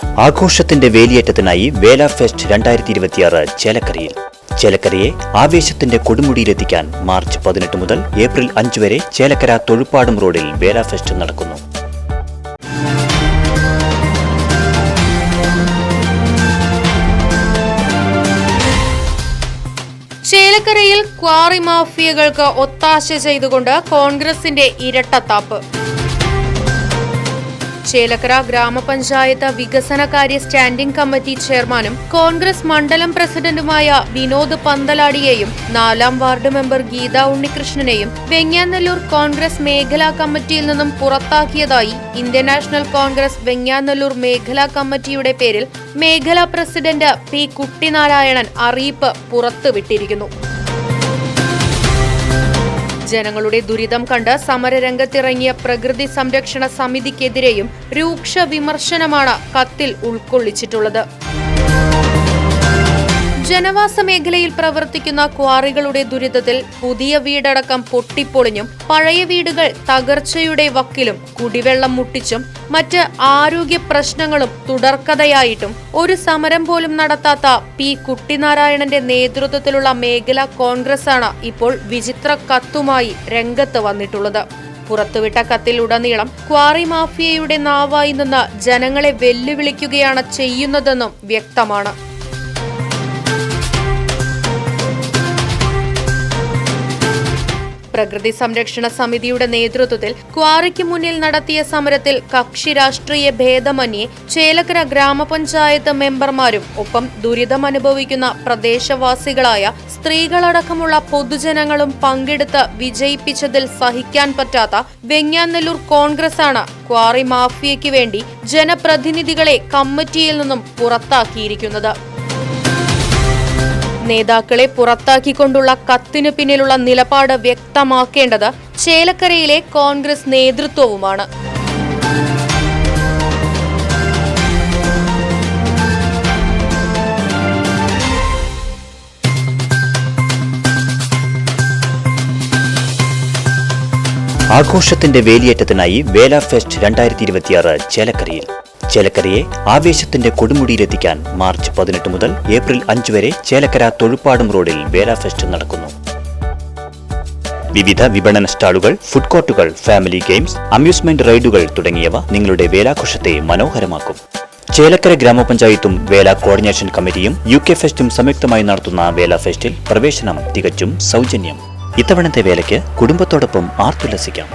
ആഘോഷത്തിന്റെ വേലിയേറ്റത്തിനായി വേല ഫെസ്റ്റ് 2026 ചേലക്കരയിൽ. ചേലക്കരയെ ആവേശത്തിന്റെ കൊടുമുടിയിലെത്തിക്കാൻ മാർച്ച് 18 മുതൽ ഏപ്രിൽ 5 വരെ ചേലക്കര തൊഴുപ്പാടും റോഡിൽ വേല ഫെസ്റ്റ് നടക്കുന്നു. ചേലക്കരയിൽ ക്വാറി മാഫിയകൾക്ക് ഒത്താശ ചെയ്തുകൊണ്ട് കോൺഗ്രസിന്റെ ഇരട്ടത്താപ്പ്. ചേലക്കര ഗ്രാമപഞ്ചായത്ത് വികസനകാര്യ സ്റ്റാൻഡിംഗ് കമ്മിറ്റി ചെയർമാനും കോൺഗ്രസ് മണ്ഡലം പ്രസിഡന്റുമായ വിനോദ് പന്തലാടിയെയും 4ാം വാർഡ് മെമ്പർ ഗീത ഉണ്ണികൃഷ്ണനെയും വെങ്ങാനല്ലൂർ കോൺഗ്രസ് മേഖലാ കമ്മിറ്റിയിൽ നിന്നും പുറത്താക്കിയതായി ഇന്ത്യൻ നാഷണൽ കോൺഗ്രസ് വെങ്ങാനല്ലൂർ മേഖലാ കമ്മിറ്റിയുടെ പേരിൽ മേഖലാ പ്രസിഡന്റ് പി കുട്ടിനാരായണൻ അറിയിപ്പ് പുറത്തുവിട്ടിരിക്കുന്നു. ജനങ്ങളുടെ ദുരിതം കണ്ട് സമരരംഗത്തിറങ്ങിയ പ്രകൃതി സംരക്ഷണ സമിതിക്കെതിരെയും രൂക്ഷ വിമർശനമാണ് കത്തിൽ ഉൾക്കൊള്ളിച്ചിട്ടുള്ളത്. ജനവാസ മേഖലയിൽ പ്രവർത്തിക്കുന്ന ക്വാറികളുടെ ദുരിതത്തിൽ പുതിയ വീടടക്കം പൊട്ടിപ്പൊളിഞ്ഞും പഴയ വീടുകൾ തകർച്ചയുടെ വക്കിലും കുടിവെള്ളം മുട്ടിച്ചും മറ്റ് ആരോഗ്യ പ്രശ്നങ്ങളും തുടർക്കഥയായിട്ടും ഒരു സമരം പോലും നടത്താത്ത പി കുട്ടിനാരായണന്റെ നേതൃത്വത്തിലുള്ള മേഖലാ കോൺഗ്രസാണ് ഇപ്പോൾ വിചിത്ര കത്തുമായി രംഗത്ത് വന്നിട്ടുള്ളത്. പുറത്തുവിട്ട കത്തിലുടനീളം ക്വാറി മാഫിയയുടെ നാവായി നിന്ന് ജനങ്ങളെ വെല്ലുവിളിക്കുകയാണ് ചെയ്യുന്നതെന്നും വ്യക്തമാണ്. പ്രകൃതി സംരക്ഷണ സമിതിയുടെ നേതൃത്വത്തിൽ ക്വാറിക്ക് മുന്നിൽ നടത്തിയ സമരത്തിൽ കക്ഷി രാഷ്ട്രീയ ഭേദമന്യേ ചേലക്കര ഗ്രാമപഞ്ചായത്ത് മെമ്പർമാരും ഒപ്പം ദുരിതമനുഭവിക്കുന്ന പ്രദേശവാസികളായ സ്ത്രീകളടക്കമുള്ള പൊതുജനങ്ങളും പങ്കെടുത്ത് വിജയിപ്പിച്ചതിൽ സഹിക്കാൻ പറ്റാത്ത വെങ്ങാനല്ലൂർ കോൺഗ്രസാണ് ക്വാറി മാഫിയയ്ക്ക് വേണ്ടി ജനപ്രതിനിധികളെ കമ്മിറ്റിയിൽ നിന്നും പുറത്താക്കിയിരിക്കുന്നത്. നേതാക്കളെ പുറത്താക്കിക്കൊണ്ടുള്ള കത്തിനു പിന്നിലുള്ള നിലപാട് വ്യക്തമാക്കേണ്ടത് ചേലക്കരയിലെ കോൺഗ്രസ് നേതൃത്വവുമാണ്. ആഘോഷത്തിന്റെ വേലിയേറ്റത്തിനായി വേല ഫെസ്റ്റ് 2026 ചേലക്കരയിൽ. ചേലക്കരയെ ആവേശത്തിന്റെ കൊടുമുടിയിലെത്തിക്കാൻ മാർച്ച് 18 മുതൽ ഏപ്രിൽ 5 വരെ ചേലക്കര തൊഴുപ്പാടും റോഡിൽ വേല ഫെസ്റ്റ് നടക്കുന്നു. വിവിധ വിപണന സ്റ്റാളുകൾ, ഫുഡ് കോർട്ടുകൾ, ഫാമിലി ഗെയിംസ്, അമ്യൂസ്മെന്റ് റൈഡുകൾ തുടങ്ങിയവ നിങ്ങളുടെ വേലാഘോഷത്തെ മനോഹരമാക്കും. ചേലക്കര ഗ്രാമപഞ്ചായത്തും വേല കോർഡിനേഷൻ കമ്മിറ്റിയും UK ഫെസ്റ്റും സംയുക്തമായി നടത്തുന്ന വേല ഫെസ്റ്റിൽ പ്രവേശനം തികച്ചും സൗജന്യം. ഇത്തവണത്തെ വേലയ്ക്ക് കുടുംബത്തോടൊപ്പം ആർത്തുല്ലസിക്കാം.